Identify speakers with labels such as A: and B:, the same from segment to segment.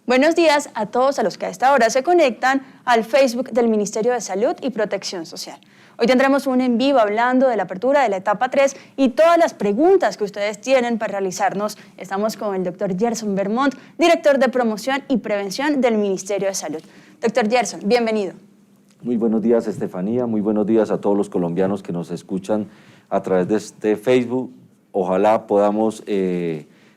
A: Buenos días a todos a los que a esta hora se conectan al Facebook del Ministerio de Salud y Protección Social. Hoy tendremos un en vivo hablando de la apertura de la etapa 3 y todas las preguntas que ustedes tienen para realizarnos. Estamos con el doctor Gerson Vermont, director de Promoción y Prevención del Ministerio de Salud. Doctor Gerson, bienvenido.
B: Muy buenos días, Estefanía. Muy buenos días a todos los colombianos que nos escuchan a través de este Facebook. Ojalá podamos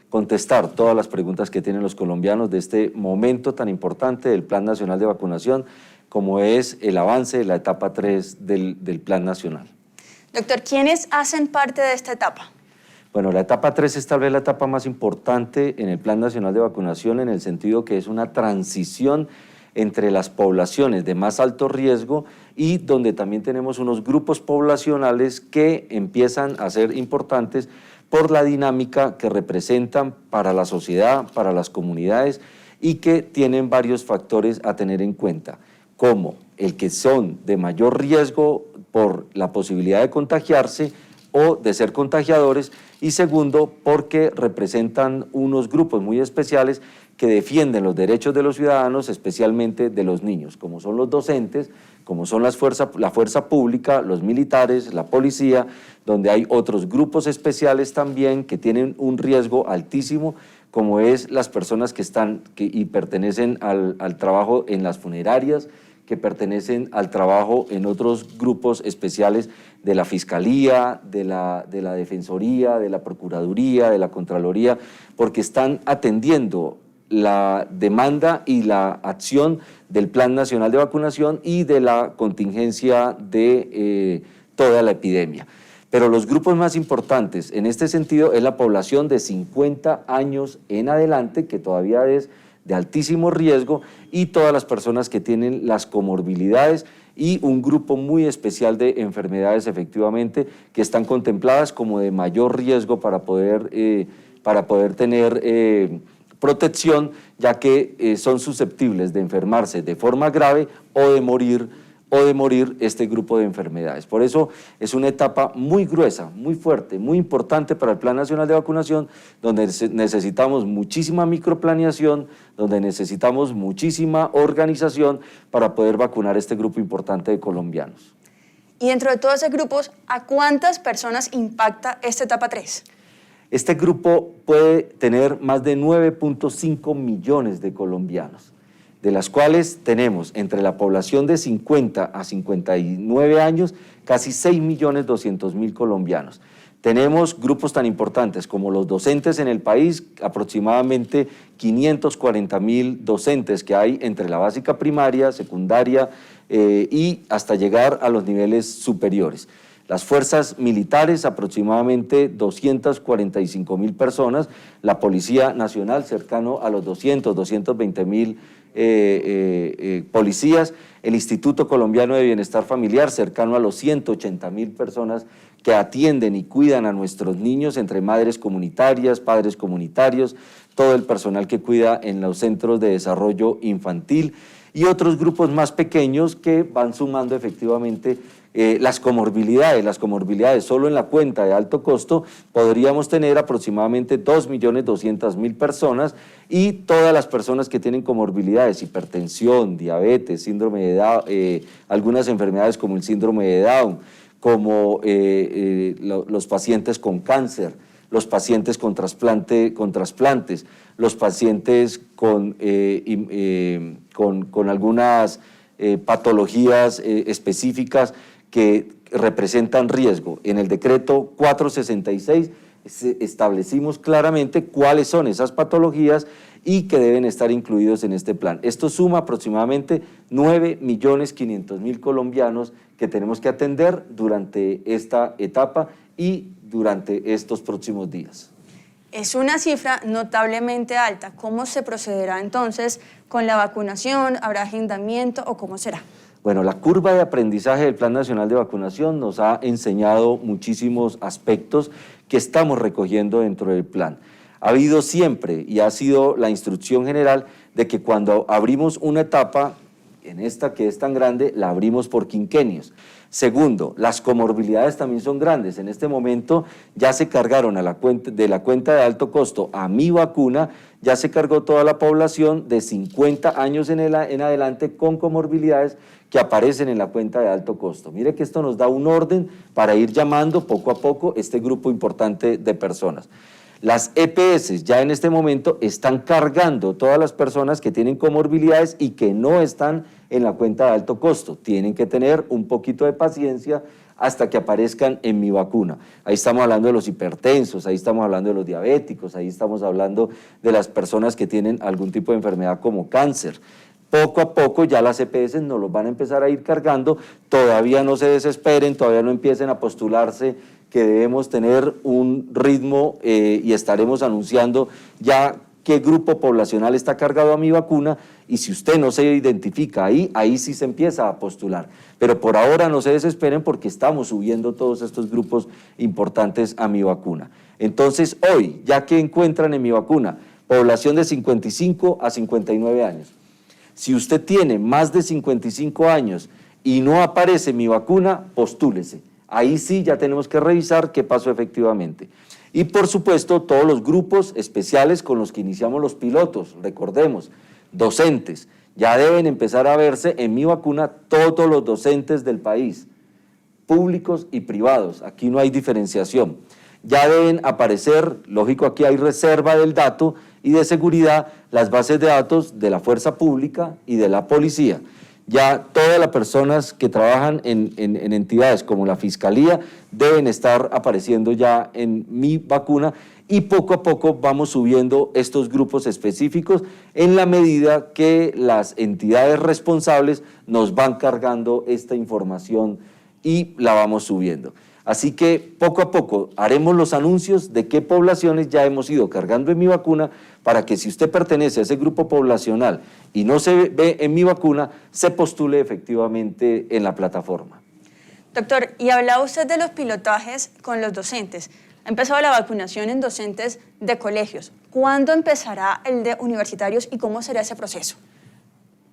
B: contestar todas las preguntas que tienen los colombianos de este momento tan importante del Plan Nacional de Vacunación, como es el avance de la etapa 3 del Plan Nacional.
A: Doctor, ¿quiénes hacen parte de esta etapa?
B: Bueno, la etapa 3 es tal vez la etapa más importante en el Plan Nacional de Vacunación, en el sentido que es una transición entre las poblaciones de más alto riesgo y donde también tenemos unos grupos poblacionales que empiezan a ser importantes por la dinámica que representan para la sociedad, para las comunidades, y que tienen varios factores a tener en cuenta, como el que son de mayor riesgo por la posibilidad de contagiarse o de ser contagiadores, y segundo, porque representan unos grupos muy especiales que defienden los derechos de los ciudadanos, especialmente de los niños, como son los docentes, como son la fuerza pública, los militares, la policía, donde hay otros grupos especiales también que tienen un riesgo altísimo, como es las personas que pertenecen al trabajo en las funerarias, que pertenecen al trabajo en otros grupos especiales de la Fiscalía, de la Defensoría, de la Procuraduría, de la Contraloría, porque están atendiendo la demanda y la acción del Plan Nacional de Vacunación y de la contingencia de toda la epidemia. Pero los grupos más importantes en este sentido es la población de 50 años en adelante, que todavía es de altísimo riesgo, y todas las personas que tienen las comorbilidades y un grupo muy especial de enfermedades efectivamente que están contempladas como de mayor riesgo para poder tener protección, ya que son susceptibles de enfermarse de forma grave o de morir este grupo de enfermedades. Por eso es una etapa muy gruesa, muy fuerte, muy importante para el Plan Nacional de Vacunación, donde necesitamos muchísima microplaneación, donde necesitamos muchísima organización para poder vacunar este grupo importante de colombianos.
A: Y dentro de todos esos grupos, ¿a cuántas personas impacta esta etapa 3?
B: Este grupo puede tener más de 9.5 millones de colombianos, de las cuales tenemos entre la población de 50 a 59 años casi 6.200.000 colombianos. Tenemos grupos tan importantes como los docentes en el país, aproximadamente 540.000 docentes que hay entre la básica primaria, secundaria y hasta llegar a los niveles superiores. Las fuerzas militares, aproximadamente 245.000 personas, la Policía Nacional, cercano a los 220.000 policías, el Instituto Colombiano de Bienestar Familiar, cercano a los 180.000 personas que atienden y cuidan a nuestros niños, entre madres comunitarias, padres comunitarios, todo el personal que cuida en los centros de desarrollo infantil y otros grupos más pequeños que van sumando efectivamente las comorbilidades. Solo en la cuenta de alto costo podríamos tener aproximadamente 2.200.000 personas, y todas las personas que tienen comorbilidades, hipertensión, diabetes, síndrome de Down, algunas enfermedades como el síndrome de Down, como los pacientes con cáncer, los pacientes con trasplantes, los pacientes con algunas patologías específicas que representan riesgo. En el decreto 466 establecimos claramente cuáles son esas patologías y que deben estar incluidos en este plan. Esto suma aproximadamente 9.500.000 colombianos que tenemos que atender durante esta etapa y durante estos próximos días.
A: Es una cifra notablemente alta. ¿Cómo se procederá entonces con la vacunación? ¿Habrá agendamiento o cómo será?
B: Bueno, la curva de aprendizaje del Plan Nacional de Vacunación nos ha enseñado muchísimos aspectos que estamos recogiendo dentro del plan. Ha habido siempre y ha sido la instrucción general de que cuando abrimos una etapa en esta que es tan grande, la abrimos por quinquenios. Segundo, las comorbilidades también son grandes. En este momento ya se cargaron a de la cuenta de alto costo a Mi Vacuna, ya se cargó toda la población de 50 años en adelante con comorbilidades que aparecen en la cuenta de alto costo. Mire que esto nos da un orden para ir llamando poco a poco este grupo importante de personas. Las EPS ya en este momento están cargando todas las personas que tienen comorbilidades y que no están en la cuenta de alto costo. Tienen que tener un poquito de paciencia hasta que aparezcan en Mi Vacuna. Ahí estamos hablando de los hipertensos, ahí estamos hablando de los diabéticos, ahí estamos hablando de las personas que tienen algún tipo de enfermedad como cáncer. Poco a poco ya las EPS nos los van a empezar a ir cargando, todavía no se desesperen, todavía no empiecen a postularse que debemos tener un ritmo y estaremos anunciando ya qué grupo poblacional está cargado a Mi Vacuna, y si usted no se identifica ahí sí se empieza a postular. Pero por ahora no se desesperen porque estamos subiendo todos estos grupos importantes a Mi Vacuna. Entonces hoy, ya que encuentran en Mi Vacuna población de 55 a 59 años, si usted tiene más de 55 años y no aparece Mi Vacuna, postúlese. Ahí sí ya tenemos que revisar qué pasó efectivamente. Y por supuesto todos los grupos especiales con los que iniciamos los pilotos, recordemos, docentes, ya deben empezar a verse en Mi Vacuna todos los docentes del país, públicos y privados, aquí no hay diferenciación. Ya deben aparecer, lógico aquí hay reserva del dato y de seguridad, las bases de datos de la fuerza pública y de la policía. Ya todas las personas que trabajan en entidades como la Fiscalía deben estar apareciendo ya en Mi Vacuna, y poco a poco vamos subiendo estos grupos específicos en la medida que las entidades responsables nos van cargando esta información y la vamos subiendo. Así que poco a poco haremos los anuncios de qué poblaciones ya hemos ido cargando en Mi Vacuna, para que si usted pertenece a ese grupo poblacional y no se ve en Mi Vacuna, se postule efectivamente en la plataforma.
A: Doctor, y hablaba usted de los pilotajes con los docentes. Ha empezado la vacunación en docentes de colegios. ¿Cuándo empezará el de universitarios y cómo será ese proceso?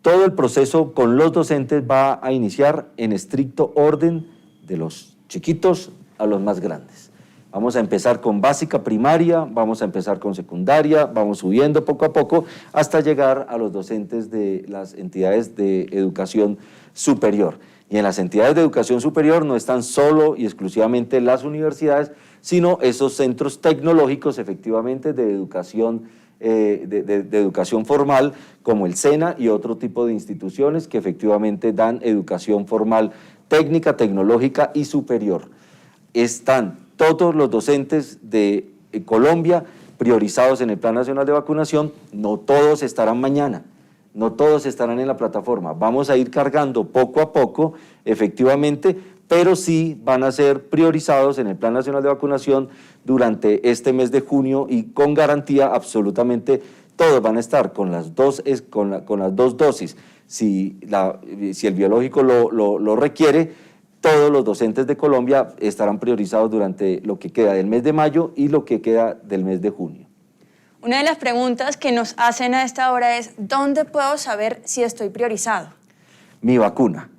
B: Todo el proceso con los docentes va a iniciar en estricto orden de los chiquitos a los más grandes. Vamos a empezar con básica primaria, vamos a empezar con secundaria, vamos subiendo poco a poco hasta llegar a los docentes de las entidades de educación superior. Y en las entidades de educación superior no están solo y exclusivamente las universidades, sino esos centros tecnológicos efectivamente de educación, de educación formal, como el SENA y otro tipo de instituciones que efectivamente dan educación formal técnica, tecnológica y superior. Están todos los docentes de Colombia priorizados en el Plan Nacional de Vacunación. No todos estarán mañana, no todos estarán en la plataforma. Vamos a ir cargando poco a poco, efectivamente, pero sí van a ser priorizados en el Plan Nacional de Vacunación durante este mes de junio, y con garantía absolutamente todos van a estar con las dos dosis. Si el biológico lo requiere, todos los docentes de Colombia estarán priorizados durante lo que queda del mes de mayo y lo que queda del mes de junio.
A: Una de las preguntas que nos hacen a esta hora es, ¿dónde puedo saber si estoy priorizado?
B: Mi Vacuna.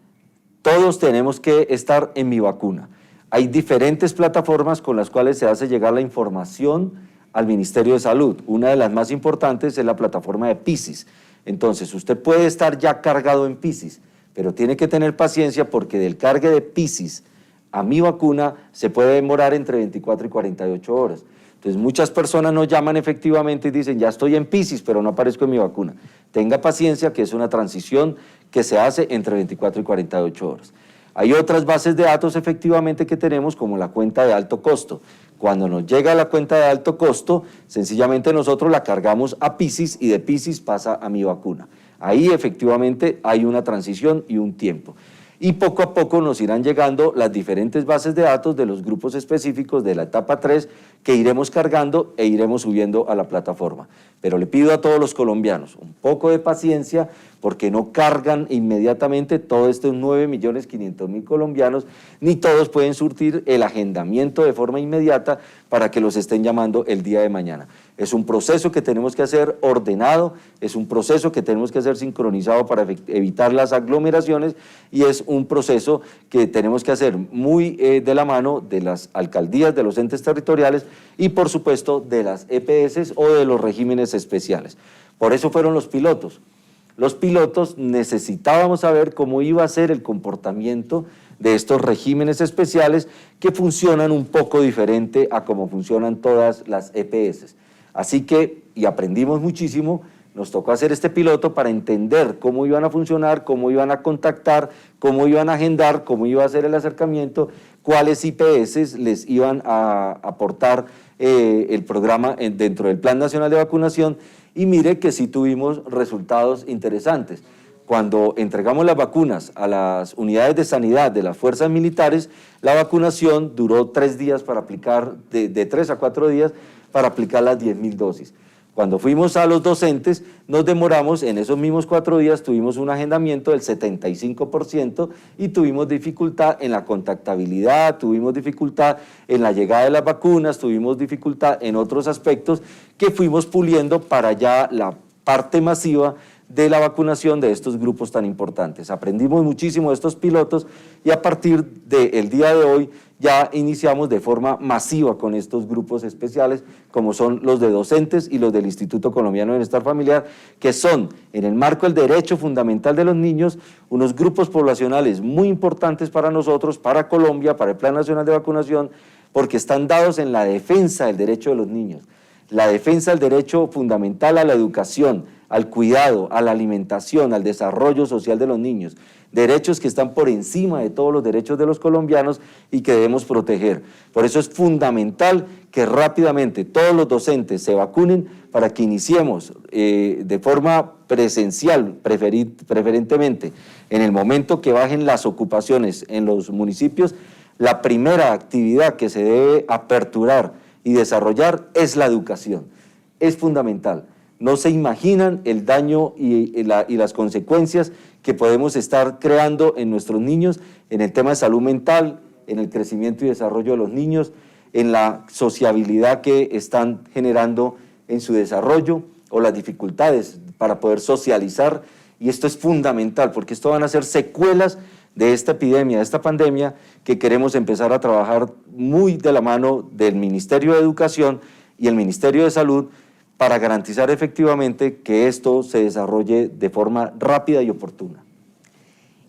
B: Todos tenemos que estar en Mi Vacuna. Hay diferentes plataformas con las cuales se hace llegar la información al Ministerio de Salud. Una de las más importantes es la plataforma de PISIS. Entonces, usted puede estar ya cargado en PISIS, pero tiene que tener paciencia porque del cargue de PISIS a Mi Vacuna se puede demorar entre 24 y 48 horas. Entonces muchas personas nos llaman efectivamente y dicen, ya estoy en PISIS, pero no aparezco en Mi Vacuna. Tenga paciencia, que es una transición que se hace entre 24 y 48 horas. Hay otras bases de datos efectivamente que tenemos, como la cuenta de alto costo. Cuando nos llega la cuenta de alto costo, sencillamente nosotros la cargamos a PISIS y de PISIS pasa a Mi Vacuna. Ahí efectivamente hay una transición y un tiempo. Y poco a poco nos irán llegando las diferentes bases de datos de los grupos específicos de la etapa 3 que iremos cargando e iremos subiendo a la plataforma. Pero le pido a todos los colombianos un poco de paciencia porque no cargan inmediatamente todos estos 9.500.000 colombianos, ni todos pueden surtir el agendamiento de forma inmediata para que los estén llamando el día de mañana. Es un proceso que tenemos que hacer ordenado, es un proceso que tenemos que hacer sincronizado para evitar las aglomeraciones y es un proceso que tenemos que hacer muy de la mano de las alcaldías, de los entes territoriales y por supuesto de las EPS o de los regímenes especiales. Por eso fueron los pilotos. Los pilotos necesitábamos saber cómo iba a ser el comportamiento de estos regímenes especiales que funcionan un poco diferente a cómo funcionan todas las EPS. Así que, y aprendimos muchísimo, nos tocó hacer este piloto para entender cómo iban a funcionar, cómo iban a contactar, cómo iban a agendar, cómo iba a ser el acercamiento, cuáles IPS les iban a aportar el programa dentro del Plan Nacional de Vacunación. Y mire que sí tuvimos resultados interesantes. Cuando entregamos las vacunas a las unidades de sanidad de las fuerzas militares, la vacunación duró 3 días para aplicar, de 3 a 4 días para aplicar las 10.000 dosis. Cuando fuimos a los docentes, nos demoramos, en esos mismos 4 días tuvimos un agendamiento del 75% y tuvimos dificultad en la contactabilidad, tuvimos dificultad en la llegada de las vacunas, tuvimos dificultad en otros aspectos que fuimos puliendo para ya la parte masiva de la vacunación de estos grupos tan importantes. Aprendimos muchísimo de estos pilotos y a partir del día de hoy ya iniciamos de forma masiva con estos grupos especiales, como son los de docentes y los del Instituto Colombiano de Bienestar Familiar, que son, en el marco del derecho fundamental de los niños, unos grupos poblacionales muy importantes para nosotros, para Colombia, para el Plan Nacional de Vacunación, porque están dados en la defensa del derecho de los niños, la defensa del derecho fundamental a la educación, al cuidado, a la alimentación, al desarrollo social de los niños, derechos que están por encima de todos los derechos de los colombianos y que debemos proteger. Por eso es fundamental que rápidamente todos los docentes se vacunen para que iniciemos de forma presencial, preferentemente, en el momento que bajen las ocupaciones en los municipios, la primera actividad que se debe aperturar y desarrollar es la educación. Es fundamental. No se imaginan el daño y las consecuencias que podemos estar creando en nuestros niños en el tema de salud mental, en el crecimiento y desarrollo de los niños, en la sociabilidad que están generando en su desarrollo o las dificultades para poder socializar. Y esto es fundamental porque esto van a ser secuelas de esta epidemia, de esta pandemia, que queremos empezar a trabajar muy de la mano del Ministerio de Educación y el Ministerio de Salud para garantizar efectivamente que esto se desarrolle de forma rápida y oportuna.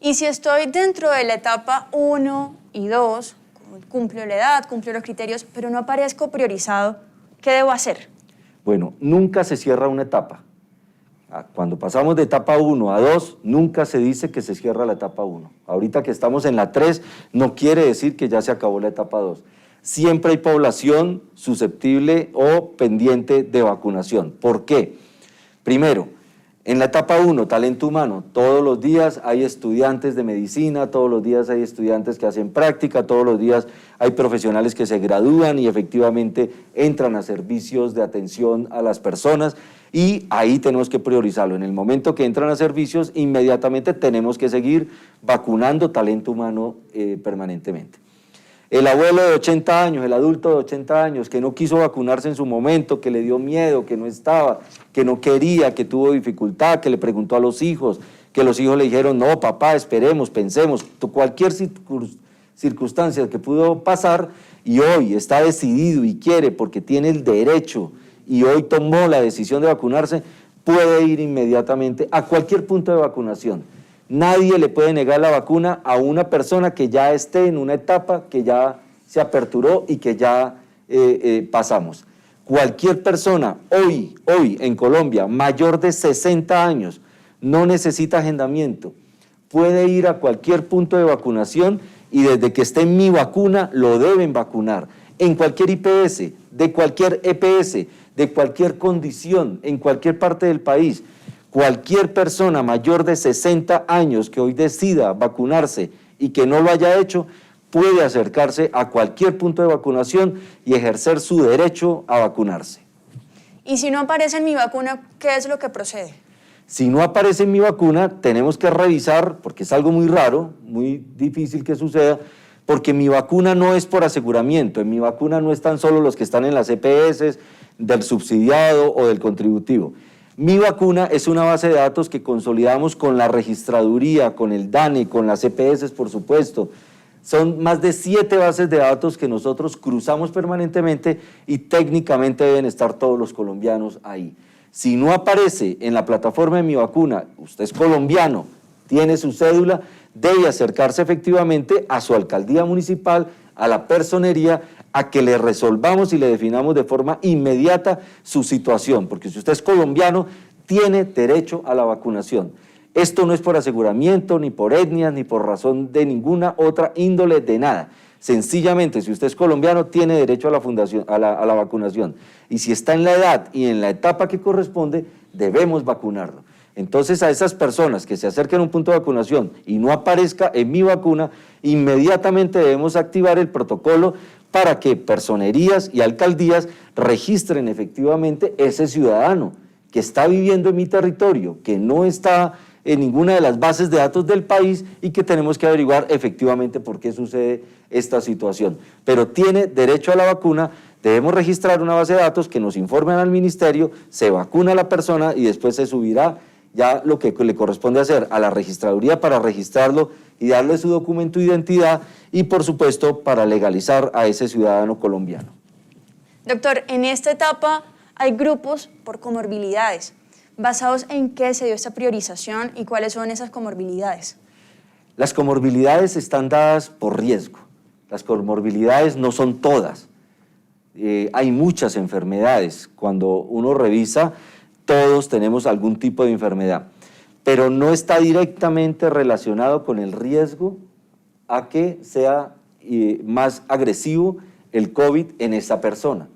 A: Y si estoy dentro de la etapa 1 y 2, cumplo la edad, cumplo los criterios, pero no aparezco priorizado, ¿qué debo hacer?
B: Bueno, nunca se cierra una etapa. Cuando pasamos de etapa 1 a 2, nunca se dice que se cierra la etapa 1. Ahorita que estamos en la 3, no quiere decir que ya se acabó la etapa 2. Siempre hay población susceptible o pendiente de vacunación. ¿Por qué? Primero, en la etapa 1, talento humano, todos los días hay estudiantes de medicina, todos los días hay estudiantes que hacen práctica, todos los días hay profesionales que se gradúan y efectivamente entran a servicios de atención a las personas y ahí tenemos que priorizarlo. En el momento que entran a servicios, inmediatamente tenemos que seguir vacunando talento humano permanentemente. El abuelo de 80 años, el adulto de 80 años que no quiso vacunarse en su momento, que le dio miedo, que no estaba, que no quería, que tuvo dificultad, que le preguntó a los hijos, que los hijos le dijeron, no, papá, esperemos, pensemos, cualquier circunstancia que pudo pasar y hoy está decidido y quiere porque tiene el derecho y hoy tomó la decisión de vacunarse, puede ir inmediatamente a cualquier punto de vacunación. Nadie le puede negar la vacuna a una persona que ya esté en una etapa que ya se aperturó y que ya pasamos. Cualquier persona hoy en Colombia mayor de 60 años no necesita agendamiento, puede ir a cualquier punto de vacunación y desde que esté en Mi Vacuna lo deben vacunar, en cualquier IPS, de cualquier EPS, de cualquier condición, en cualquier parte del país. Cualquier persona mayor de 60 años que hoy decida vacunarse y que no lo haya hecho, puede acercarse a cualquier punto de vacunación y ejercer su derecho a vacunarse.
A: Y si no aparece en Mi Vacuna, ¿qué es lo que procede?
B: Si no aparece en mi vacuna, tenemos que revisar, porque es algo muy raro, muy difícil que suceda, porque mi vacuna no es por aseguramiento, en mi vacuna no están solo los que están en las EPS, del subsidiado o del contributivo. Mi vacuna es una base de datos que consolidamos con la registraduría, con el DANE, con las EPS, por supuesto. Son más de 7 bases de datos que nosotros cruzamos permanentemente y técnicamente deben estar todos los colombianos ahí. Si no aparece en la plataforma de mi vacuna, usted es colombiano, tiene su cédula, debe acercarse efectivamente a su alcaldía municipal, a la personería, a que le resolvamos y le definamos de forma inmediata su situación, porque si usted es colombiano, tiene derecho a la vacunación. Esto no es por aseguramiento, ni por etnia, ni por razón de ninguna otra índole de nada. Sencillamente, si usted es colombiano, tiene derecho a la vacunación. Y si está en la edad y en la etapa que corresponde, debemos vacunarlo. Entonces, a esas personas que se acerquen a un punto de vacunación y no aparezca en mi vacuna, inmediatamente debemos activar el protocolo para que personerías y alcaldías registren efectivamente ese ciudadano que está viviendo en mi territorio, que no está en ninguna de las bases de datos del país y que tenemos que averiguar efectivamente por qué sucede esta situación. Pero tiene derecho a la vacuna, debemos registrar una base de datos que nos informen al ministerio, se vacuna a la persona y después se subirá ya lo que le corresponde hacer a la registraduría para registrarlo y darle su documento de identidad y, por supuesto, para legalizar a ese ciudadano colombiano.
A: Doctor, en esta etapa hay grupos por comorbilidades. ¿Basados en qué se dio esta priorización y cuáles son esas comorbilidades?
B: Las comorbilidades están dadas por riesgo. Las comorbilidades no son todas. Hay muchas enfermedades. Cuando uno revisa, todos tenemos algún tipo de enfermedad, pero no está directamente relacionado con el riesgo a que sea más agresivo el COVID en esa persona.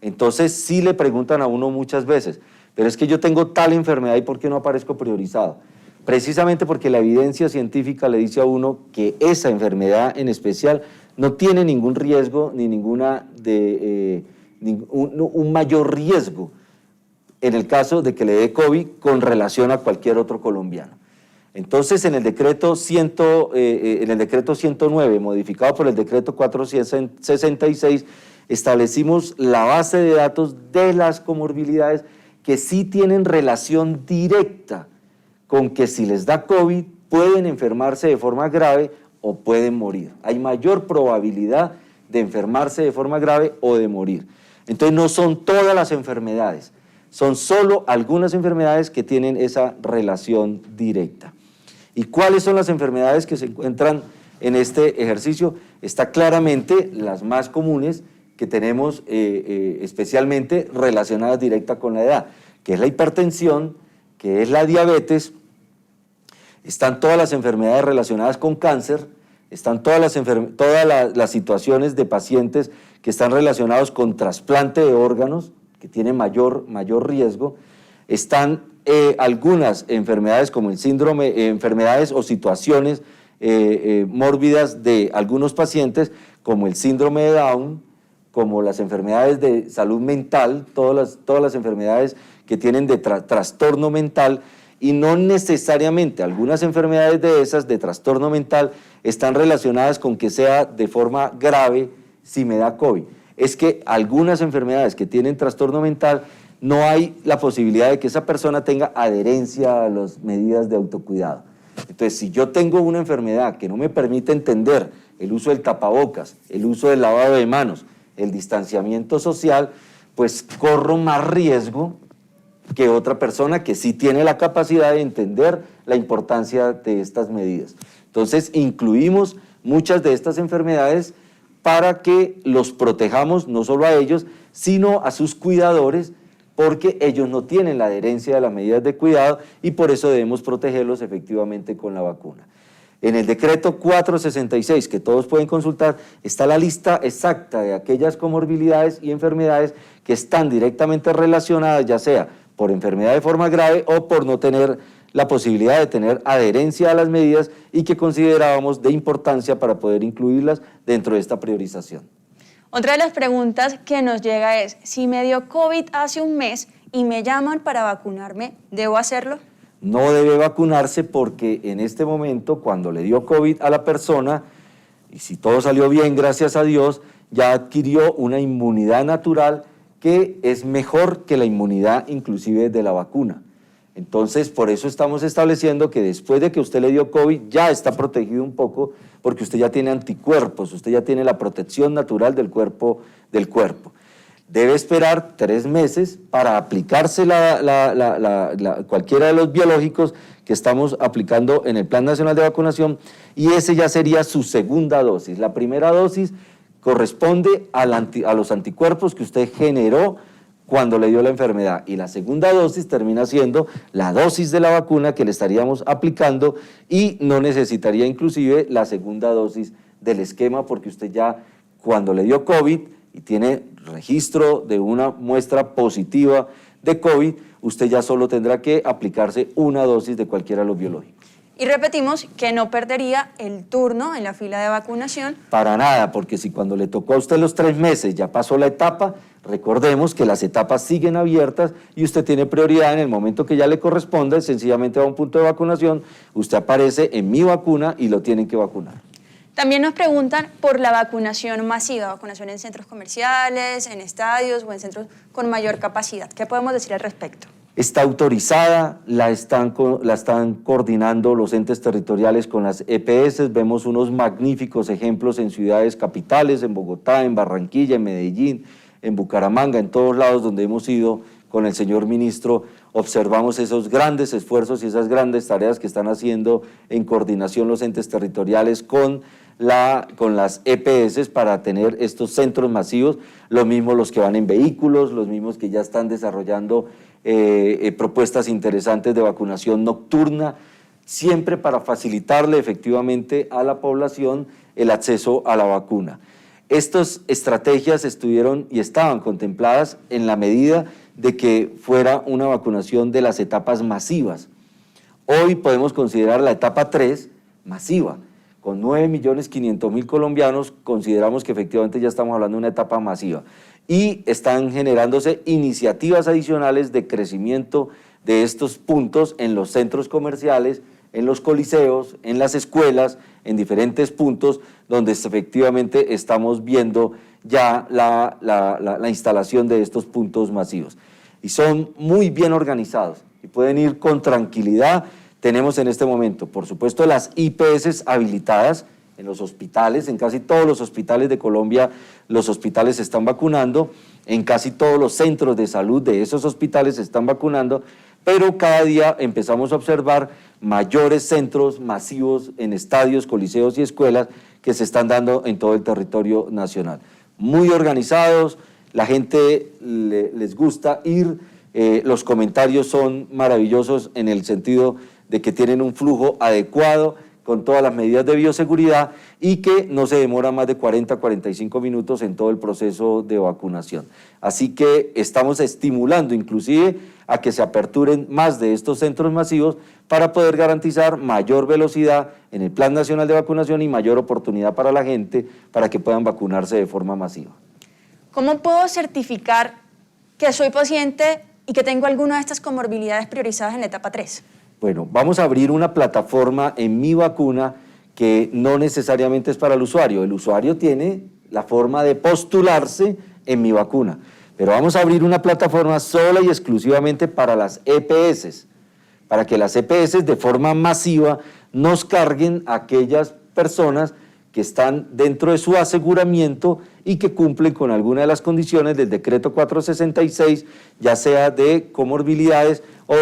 B: Entonces sí le preguntan a uno muchas veces, pero es que yo tengo tal enfermedad y ¿por qué no aparezco priorizado? Precisamente porque la evidencia científica le dice a uno que esa enfermedad en especial no tiene ningún riesgo ni un mayor riesgo en el caso de que le dé COVID con relación a cualquier otro colombiano. Entonces, en el decreto 109, modificado por el decreto 466, establecimos la base de datos de las comorbilidades que sí tienen relación directa con que si les da COVID pueden enfermarse de forma grave o pueden morir. Hay mayor probabilidad de enfermarse de forma grave o de morir. Entonces, no son todas las enfermedades. Son solo algunas enfermedades que tienen esa relación directa. ¿Y cuáles son las enfermedades que se encuentran en este ejercicio? Está claramente las más comunes que tenemos especialmente relacionadas directa con la edad, que es la hipertensión, que es la diabetes, están todas las enfermedades relacionadas con cáncer, están todas las situaciones de pacientes que están relacionados con trasplante de órganos, que tiene mayor riesgo, están algunas enfermedades como el síndrome, enfermedades o situaciones mórbidas de algunos pacientes como el síndrome de Down, como las enfermedades de salud mental, todas las enfermedades que tienen de trastorno mental, y no necesariamente algunas enfermedades de esas de trastorno mental están relacionadas con que sea de forma grave si me da COVID. Es que algunas enfermedades que tienen trastorno mental no hay la posibilidad de que esa persona tenga adherencia a las medidas de autocuidado. Entonces, si yo tengo una enfermedad que no me permite entender el uso del tapabocas, el uso del lavado de manos, el distanciamiento social, pues corro más riesgo que otra persona que sí tiene la capacidad de entender la importancia de estas medidas. Entonces, incluimos muchas de estas enfermedades para que los protejamos no solo a ellos, sino a sus cuidadores, porque ellos no tienen la adherencia a las medidas de cuidado y por eso debemos protegerlos efectivamente con la vacuna. En el decreto 466, que todos pueden consultar, está la lista exacta de aquellas comorbilidades y enfermedades que están directamente relacionadas, ya sea por enfermedad de forma grave o por no tener la posibilidad de tener adherencia a las medidas y que considerábamos de importancia para poder incluirlas dentro de esta priorización.
A: Otra de las preguntas que nos llega es, si me dio COVID hace un mes y me llaman para vacunarme, ¿debo hacerlo?
B: no debe vacunarse porque en este momento, cuando le dio COVID a la persona, y si todo salió bien, gracias a Dios, ya adquirió una inmunidad natural que es mejor que la inmunidad inclusive de la vacuna. Entonces, por eso estamos estableciendo que después de que usted le dio COVID, ya está protegido un poco, porque usted ya tiene anticuerpos, usted ya tiene la protección natural del cuerpo. Debe esperar 3 meses para aplicarse cualquiera de los biológicos que estamos aplicando en el Plan Nacional de Vacunación, y ese ya sería su segunda dosis. La primera dosis corresponde a los anticuerpos que usted generó cuando le dio la enfermedad, y la segunda dosis termina siendo la dosis de la vacuna que le estaríamos aplicando, y no necesitaría inclusive la segunda dosis del esquema, porque usted ya cuando le dio COVID y tiene registro de una muestra positiva de COVID, usted ya solo tendrá que aplicarse una dosis de cualquiera de los biológicos.
A: Y repetimos que no perdería el turno en la fila de vacunación.
B: Para nada, porque si cuando le tocó a usted los 3 meses ya pasó la etapa, recordemos que las etapas siguen abiertas y usted tiene prioridad en el momento que ya le corresponda, sencillamente va a un punto de vacunación, usted aparece en Mi Vacuna y lo tienen que vacunar.
A: También nos preguntan por la vacunación masiva, vacunación en centros comerciales, en estadios o en centros con mayor capacidad. ¿Qué podemos decir al respecto?
B: Está autorizada, la están coordinando los entes territoriales con las EPS. Vemos unos magníficos ejemplos en ciudades capitales, en Bogotá, en Barranquilla, en Medellín, en Bucaramanga, en todos lados donde hemos ido con el señor ministro. Observamos esos grandes esfuerzos y esas grandes tareas que están haciendo en coordinación los entes territoriales con las EPS para tener estos centros masivos, lo mismo los que van en vehículos, los mismos que ya están desarrollando propuestas interesantes de vacunación nocturna, siempre para facilitarle efectivamente a la población el acceso a la vacuna. Estas estrategias estuvieron y estaban contempladas en la medida de que fuera una vacunación de las etapas masivas. Hoy podemos considerar la etapa 3 masiva. Con 9.500.000 colombianos consideramos que efectivamente ya estamos hablando de una etapa masiva. Y están generándose iniciativas adicionales de crecimiento de estos puntos en los centros comerciales, en los coliseos, en las escuelas, en diferentes puntos donde efectivamente estamos viendo ya la instalación de estos puntos masivos. Y son muy bien organizados y pueden ir con tranquilidad. Tenemos en este momento, por supuesto, las IPS habilitadas en los hospitales, en casi todos los hospitales de Colombia, los hospitales se están vacunando, en casi todos los centros de salud de esos hospitales se están vacunando, pero cada día empezamos a observar mayores centros masivos en estadios, coliseos y escuelas que se están dando en todo el territorio nacional. Muy organizados, la gente les gusta ir, los comentarios son maravillosos en el sentido de que tienen un flujo adecuado con todas las medidas de bioseguridad y que no se demora más de 40 a 45 minutos en todo el proceso de vacunación. Así que estamos estimulando inclusive a que se aperturen más de estos centros masivos para poder garantizar mayor velocidad en el Plan Nacional de Vacunación y mayor oportunidad para la gente para que puedan vacunarse de forma masiva.
A: ¿Cómo puedo certificar que soy paciente y que tengo alguna de estas comorbilidades priorizadas en la etapa 3?
B: Bueno, vamos a abrir una plataforma en Mi Vacuna que no necesariamente es para el usuario. El usuario tiene la forma de postularse en Mi Vacuna, pero vamos a abrir una plataforma sola y exclusivamente para las EPS, para que las EPS de forma masiva nos carguen a aquellas personas que están dentro de su aseguramiento y que cumplen con alguna de las condiciones del decreto 466, ya sea de comorbilidades o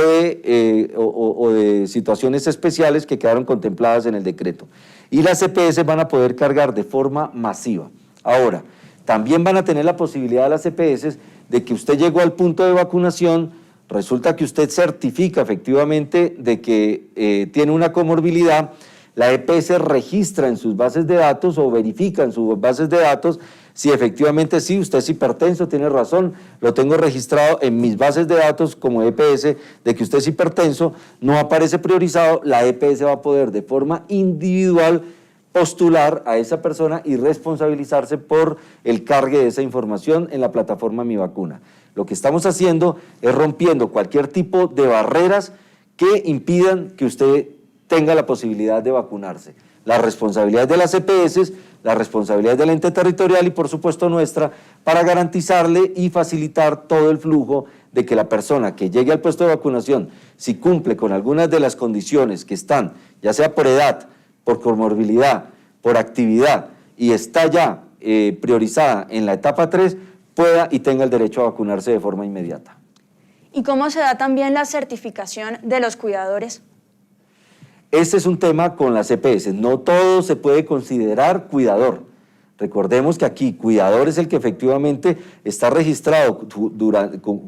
B: de situaciones especiales que quedaron contempladas en el decreto. Y las EPS van a poder cargar de forma masiva. Ahora, también van a tener la posibilidad las EPS de que usted llegó al punto de vacunación, resulta que usted certifica efectivamente de que tiene una comorbilidad, la EPS registra en sus bases de datos o verifica en sus bases de datos si efectivamente sí, usted es hipertenso, tiene razón, lo tengo registrado en mis bases de datos como EPS de que usted es hipertenso, no aparece priorizado, la EPS va a poder de forma individual postular a esa persona y responsabilizarse por el cargue de esa información en la plataforma Mi Vacuna. Lo que estamos haciendo es rompiendo cualquier tipo de barreras que impidan que usted tenga la posibilidad de vacunarse. La responsabilidad de las EPS, la responsabilidad del ente territorial y por supuesto nuestra, para garantizarle y facilitar todo el flujo de que la persona que llegue al puesto de vacunación, si cumple con algunas de las condiciones que están, ya sea por edad, por comorbilidad, por actividad, y está ya priorizada en la etapa 3, pueda y tenga el derecho a vacunarse de forma inmediata.
A: ¿Y cómo se da también la certificación de los cuidadores?
B: Este es un tema con las EPS. No todo se puede considerar cuidador. Recordemos que aquí cuidador es el que efectivamente está registrado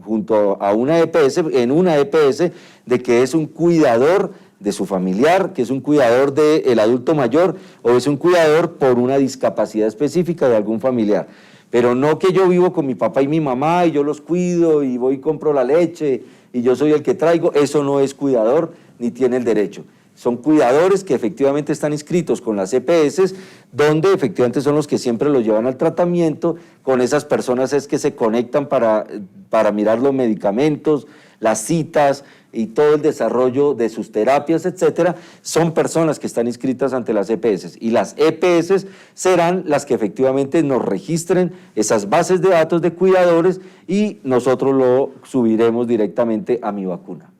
B: junto a una EPS, en una EPS, de que es un cuidador de su familiar, que es un cuidador del adulto mayor o es un cuidador por una discapacidad específica de algún familiar. Pero no que yo vivo con mi papá y mi mamá y yo los cuido y voy y compro la leche y yo soy el que traigo, eso no es cuidador ni tiene el derecho. Son cuidadores que efectivamente están inscritos con las EPS, donde efectivamente son los que siempre los llevan al tratamiento, con esas personas es que se conectan para mirar los medicamentos, las citas y todo el desarrollo de sus terapias, etcétera, son personas que están inscritas ante las EPS y las EPS serán las que efectivamente nos registren esas bases de datos de cuidadores y nosotros lo subiremos directamente a Mi Vacuna.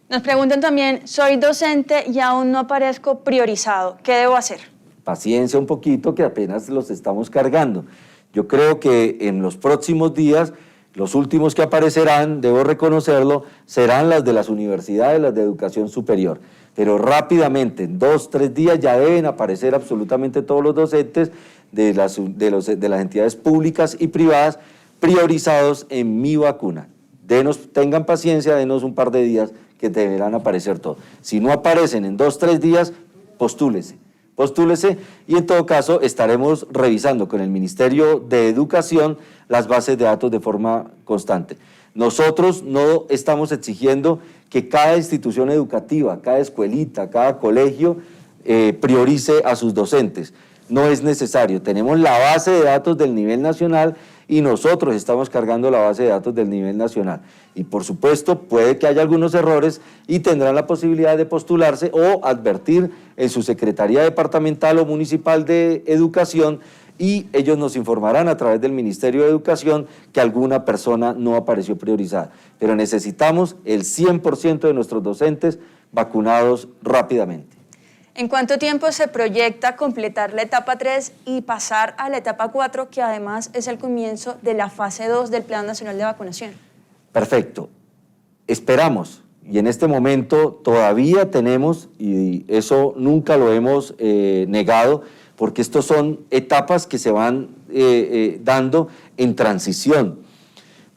A: Nos preguntan también, soy docente y aún no aparezco priorizado, ¿qué debo hacer?
B: Paciencia un poquito que apenas los estamos cargando. Yo creo que en los próximos días, los últimos que aparecerán, debo reconocerlo, serán las de las universidades, las de educación superior. Pero rápidamente, en 2, 3 días ya deben aparecer absolutamente todos los docentes de las entidades públicas y privadas priorizados en Mi Vacuna. Tengan paciencia, denos un par de días que deberán aparecer todos. Si no aparecen en 2, 3 días, postúlese y en todo caso estaremos revisando con el Ministerio de Educación las bases de datos de forma constante. Nosotros no estamos exigiendo que cada institución educativa, cada escuelita, cada colegio priorice a sus docentes. No es necesario, tenemos la base de datos del nivel nacional y nosotros estamos cargando la base de datos del nivel nacional. Y por supuesto puede que haya algunos errores y tendrán la posibilidad de postularse o advertir en su Secretaría Departamental o Municipal de Educación y ellos nos informarán a través del Ministerio de Educación que alguna persona no apareció priorizada. Pero necesitamos el 100% de nuestros docentes vacunados rápidamente.
A: ¿En cuánto tiempo se proyecta completar la etapa 3 y pasar a la etapa 4, que además es el comienzo de la fase 2 del Plan Nacional de Vacunación?
B: Perfecto. Esperamos, y en este momento todavía tenemos, y eso nunca lo hemos negado, porque estos son etapas que se van dando en transición.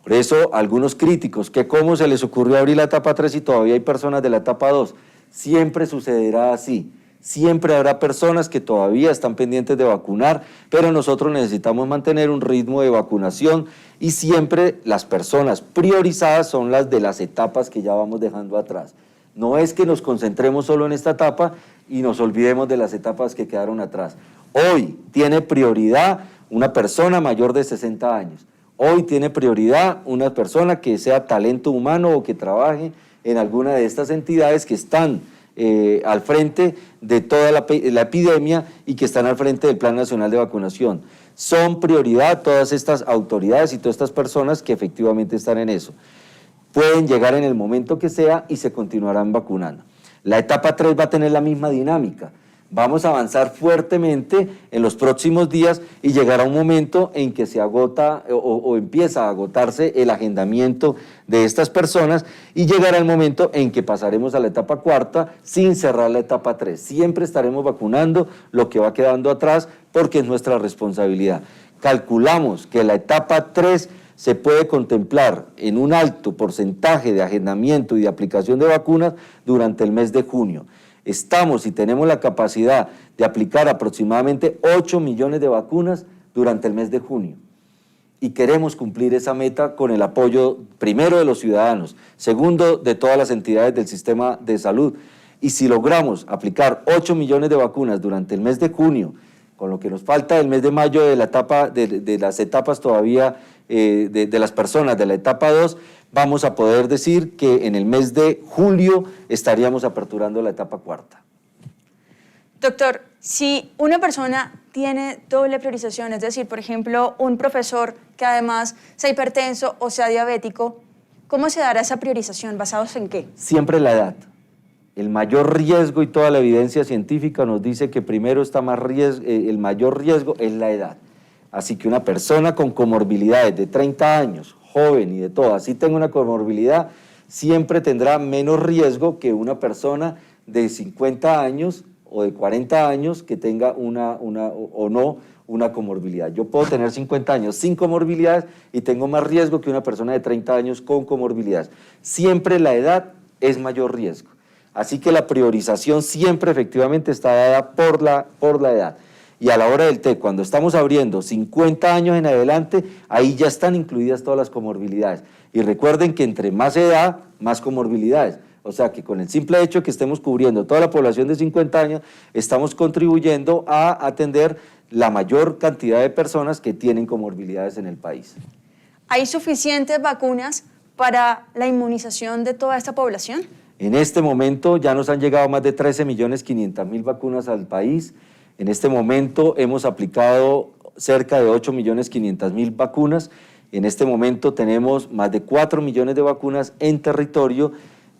B: Por eso algunos críticos, que cómo se les ocurrió abrir la etapa 3 y todavía hay personas de la etapa 2, siempre sucederá así. Siempre habrá personas que todavía están pendientes de vacunar, pero nosotros necesitamos mantener un ritmo de vacunación y siempre las personas priorizadas son las de las etapas que ya vamos dejando atrás. No es que nos concentremos solo en esta etapa y nos olvidemos de las etapas que quedaron atrás. Hoy tiene prioridad una persona mayor de 60 años. Hoy tiene prioridad una persona que sea talento humano o que trabaje en alguna de estas entidades que están al frente de toda la epidemia y que están al frente del Plan Nacional de Vacunación. Son prioridad todas estas autoridades y todas estas personas que efectivamente están en eso. Pueden llegar en el momento que sea y se continuarán vacunando. La etapa 3 va a tener la misma dinámica. Vamos a avanzar fuertemente en los próximos días y llegará un momento en que se agota o empieza a agotarse el agendamiento de estas personas y llegará el momento en que pasaremos a la etapa 4 sin cerrar la etapa 3. Siempre estaremos vacunando lo que va quedando atrás porque es nuestra responsabilidad. Calculamos que la etapa 3 se puede contemplar en un alto porcentaje de agendamiento y de aplicación de vacunas durante el mes de junio. Estamos y tenemos la capacidad de aplicar aproximadamente 8 millones de vacunas durante el mes de junio. Y queremos cumplir esa meta con el apoyo, primero, de los ciudadanos, segundo, de todas las entidades del sistema de salud. Y si logramos aplicar 8 millones de vacunas durante el mes de junio, con lo que nos falta del mes de mayo de la etapa, de las etapas todavía de las personas de la etapa 2, vamos a poder decir que en el mes de julio estaríamos aperturando la etapa cuarta.
A: Doctor, si una persona tiene doble priorización, es decir, por ejemplo, un profesor que además sea hipertenso o sea diabético, ¿cómo se dará esa priorización? ¿Basados en qué?
B: Siempre la edad. El mayor riesgo y toda la evidencia científica nos dice que primero está el mayor riesgo es la edad. Así que una persona con comorbilidades de 30 años, joven y de todo, así tenga una comorbilidad, siempre tendrá menos riesgo que una persona de 50 años o de 40 años que tenga una comorbilidad. Yo puedo tener 50 años sin comorbilidades y tengo más riesgo que una persona de 30 años con comorbilidades. Siempre la edad es mayor riesgo. Así que la priorización siempre efectivamente está dada por la edad. Y a la hora del té, cuando estamos abriendo 50 años en adelante, ahí ya están incluidas todas las comorbilidades. Y recuerden que entre más edad, más comorbilidades. O sea que con el simple hecho de que estemos cubriendo toda la población de 50 años, estamos contribuyendo a atender la mayor cantidad de personas que tienen comorbilidades en el país.
A: ¿Hay suficientes vacunas para la inmunización de toda esta población?
B: En este momento ya nos han llegado más de 13.500.000 vacunas al país. En este momento hemos aplicado cerca de 8.500.000 vacunas. En este momento tenemos más de 4 millones de vacunas en territorio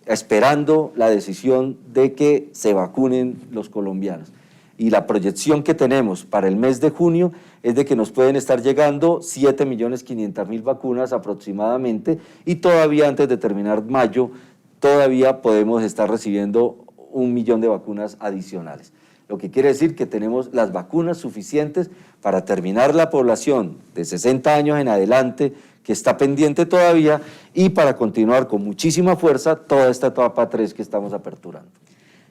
B: esperando la decisión de que se vacunen los colombianos. Y la proyección que tenemos para el mes de junio es de que nos pueden estar llegando 7.500.000 vacunas aproximadamente y todavía antes de terminar mayo todavía podemos estar recibiendo 1 millón de vacunas adicionales. Lo que quiere decir que tenemos las vacunas suficientes para terminar la población de 60 años en adelante, que está pendiente todavía, y para continuar con muchísima fuerza toda esta etapa 3 que estamos aperturando.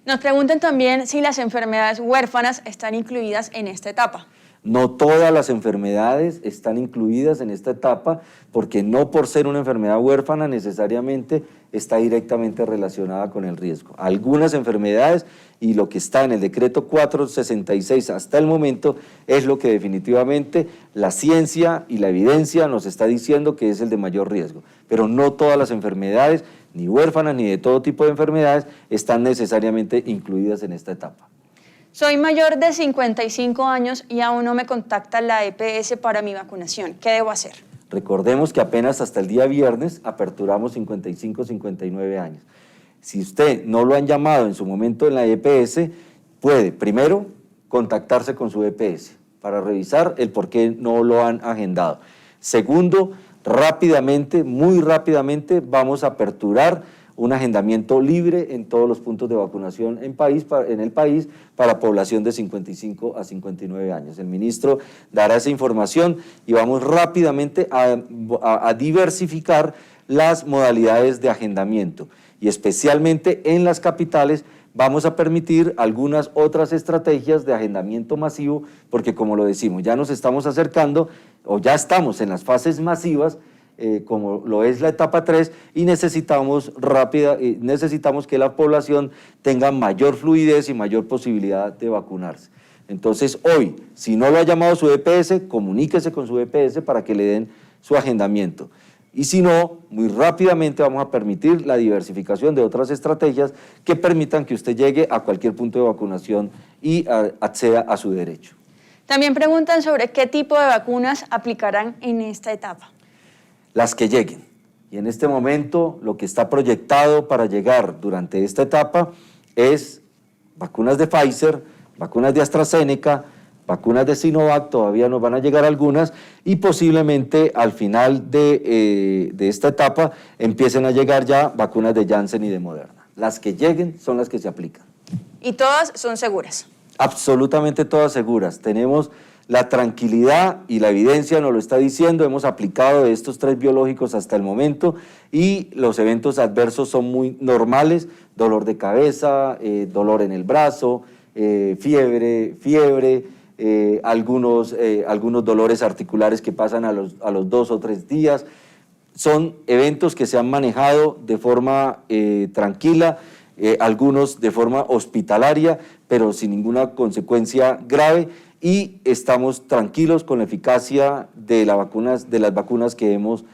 A: Nos preguntan también si las enfermedades huérfanas están incluidas en esta etapa.
B: No todas las enfermedades están incluidas en esta etapa, porque no por ser una enfermedad huérfana necesariamente está directamente relacionada con el riesgo. Algunas enfermedades, y lo que está en el decreto 466 hasta el momento, es lo que definitivamente la ciencia y la evidencia nos está diciendo que es el de mayor riesgo. Pero no todas las enfermedades, ni huérfanas ni de todo tipo de enfermedades, están necesariamente incluidas en esta etapa.
A: Soy mayor de 55 años y aún no me contacta la EPS para mi vacunación. ¿Qué debo hacer?
B: Recordemos que apenas hasta el día viernes aperturamos 55-59 años. Si usted no lo han llamado en su momento en la EPS, puede primero contactarse con su EPS para revisar el por qué no lo han agendado. Segundo, rápidamente, muy rápidamente, vamos a aperturar un agendamiento libre en todos los puntos de vacunación en el país para población de 55 a 59 años. El ministro dará esa información y vamos rápidamente a diversificar las modalidades de agendamiento y especialmente en las capitales vamos a permitir algunas otras estrategias de agendamiento masivo porque como lo decimos, ya nos estamos acercando o ya estamos en las fases masivas como lo es la etapa 3 y necesitamos que la población tenga mayor fluidez y mayor posibilidad de vacunarse. Entonces hoy, si no lo ha llamado su EPS, comuníquese con su EPS para que le den su agendamiento. Y si no, muy rápidamente vamos a permitir la diversificación de otras estrategias que permitan que usted llegue a cualquier punto de vacunación y acceda a su derecho.
A: También preguntan sobre qué tipo de vacunas aplicarán en esta etapa.
B: Las que lleguen. Y en este momento lo que está proyectado para llegar durante esta etapa es vacunas de Pfizer, vacunas de AstraZeneca, vacunas de Sinovac, todavía nos van a llegar algunas y posiblemente al final de esta etapa empiecen a llegar ya vacunas de Janssen y de Moderna. Las que lleguen son las que se aplican.
A: ¿Y todas son seguras?
B: Absolutamente todas seguras. Tenemos la tranquilidad y la evidencia nos lo está diciendo, hemos aplicado estos 3 biológicos hasta el momento y los eventos adversos son muy normales, dolor de cabeza, dolor en el brazo, fiebre, algunos dolores articulares que pasan a los 2 o 3 días. Son eventos que se han manejado de forma tranquila, algunos de forma hospitalaria, pero sin ninguna consecuencia grave. Y estamos tranquilos con la eficacia de las vacunas que hemos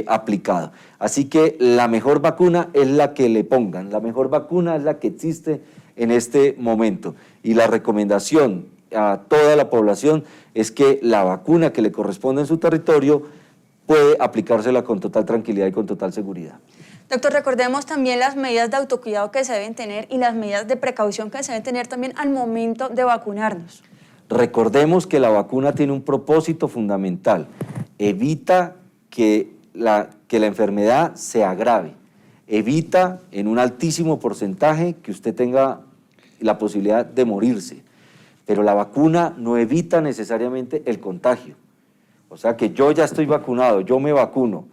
B: aplicado. Así que la mejor vacuna es la que le pongan, la mejor vacuna es la que existe en este momento. Y la recomendación a toda la población es que la vacuna que le corresponde en su territorio puede aplicársela con total tranquilidad y con total seguridad.
A: Doctor, recordemos también las medidas de autocuidado que se deben tener y las medidas de precaución que se deben tener también al momento de vacunarnos.
B: Recordemos que la vacuna tiene un propósito fundamental, evita que la enfermedad se agrave, evita en un altísimo porcentaje que usted tenga la posibilidad de morirse, pero la vacuna no evita necesariamente el contagio. O sea que yo ya estoy vacunado, yo me vacuno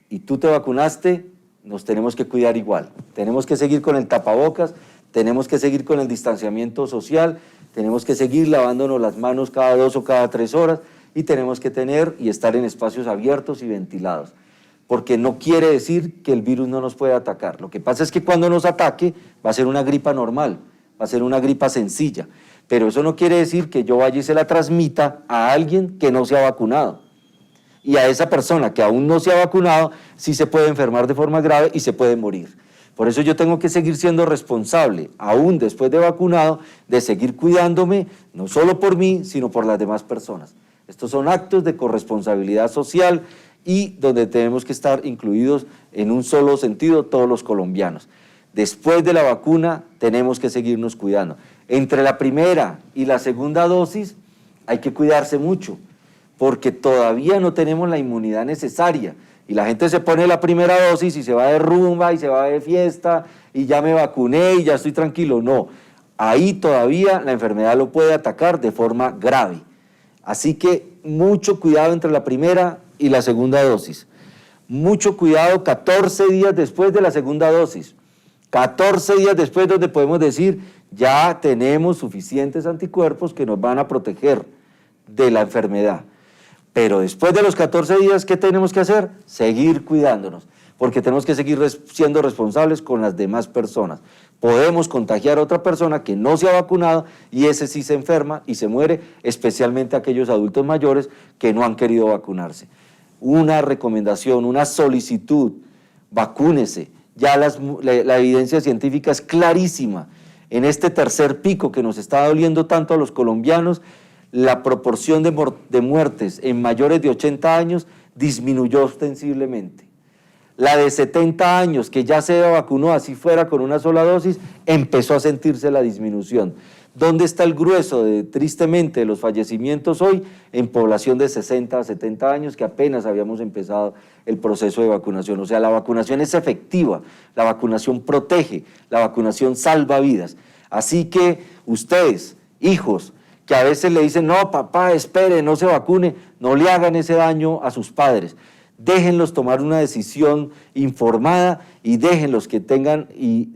B: y tú te vacunaste, nos tenemos que cuidar igual. Tenemos que seguir con el tapabocas, tenemos que seguir con el distanciamiento social, tenemos que seguir lavándonos las manos cada 2 o cada 3 horas y tenemos que tener y estar en espacios abiertos y ventilados, porque no quiere decir que el virus no nos pueda atacar. Lo que pasa es que cuando nos ataque va a ser una gripa normal, va a ser una gripa sencilla, pero eso no quiere decir que yo vaya y se la transmita a alguien que no se ha vacunado. Y a esa persona que aún no se ha vacunado, sí se puede enfermar de forma grave y se puede morir. Por eso yo tengo que seguir siendo responsable, aún después de vacunado, de seguir cuidándome, no solo por mí, sino por las demás personas. Estos son actos de corresponsabilidad social y donde tenemos que estar incluidos en un solo sentido todos los colombianos. Después de la vacuna tenemos que seguirnos cuidando. Entre la primera y la segunda dosis hay que cuidarse mucho, porque todavía no tenemos la inmunidad necesaria y la gente se pone la primera dosis y se va de rumba y se va de fiesta y ya me vacuné y ya estoy tranquilo. No, ahí todavía la enfermedad lo puede atacar de forma grave. Así que mucho cuidado entre la primera y la segunda dosis. Mucho cuidado 14 días después de la segunda dosis. 14 días después donde podemos decir ya tenemos suficientes anticuerpos que nos van a proteger de la enfermedad. Pero después de los 14 días, ¿qué tenemos que hacer? Seguir cuidándonos, porque tenemos que seguir siendo responsables con las demás personas. Podemos contagiar a otra persona que no se ha vacunado y ese sí se enferma y se muere, especialmente aquellos adultos mayores que no han querido vacunarse. Una recomendación, una solicitud, vacúnese. Ya la evidencia científica es clarísima. En este tercer pico que nos está doliendo tanto a los colombianos, la proporción de muertes en mayores de 80 años disminuyó ostensiblemente. La de 70 años, que ya se vacunó, así fuera con una sola dosis, empezó a sentirse la disminución. ¿Dónde está el grueso, tristemente, de los fallecimientos hoy? En población de 60 a 70 años, que apenas habíamos empezado el proceso de vacunación. O sea, la vacunación es efectiva, la vacunación protege, la vacunación salva vidas. Así que ustedes, hijos, que a veces le dicen, no, papá, espere, no se vacune, no le hagan ese daño a sus padres. Déjenlos tomar una decisión informada y déjenlos que tengan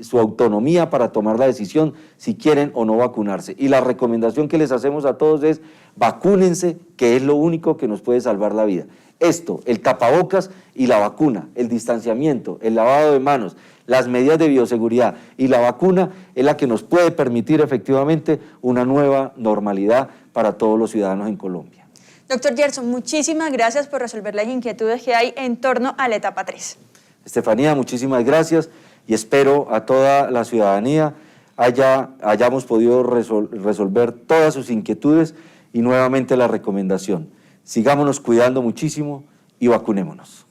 B: su autonomía para tomar la decisión si quieren o no vacunarse. Y la recomendación que les hacemos a todos es, vacúnense, que es lo único que nos puede salvar la vida. Esto, el tapabocas y la vacuna, el distanciamiento, el lavado de manos, las medidas de bioseguridad y la vacuna es la que nos puede permitir efectivamente una nueva normalidad para todos los ciudadanos en Colombia.
A: Doctor Gerson, muchísimas gracias por resolver las inquietudes que hay en torno a la etapa 3.
B: Estefanía, muchísimas gracias y espero a toda la ciudadanía hayamos podido resolver todas sus inquietudes y nuevamente la recomendación. Sigámonos cuidando muchísimo y vacunémonos.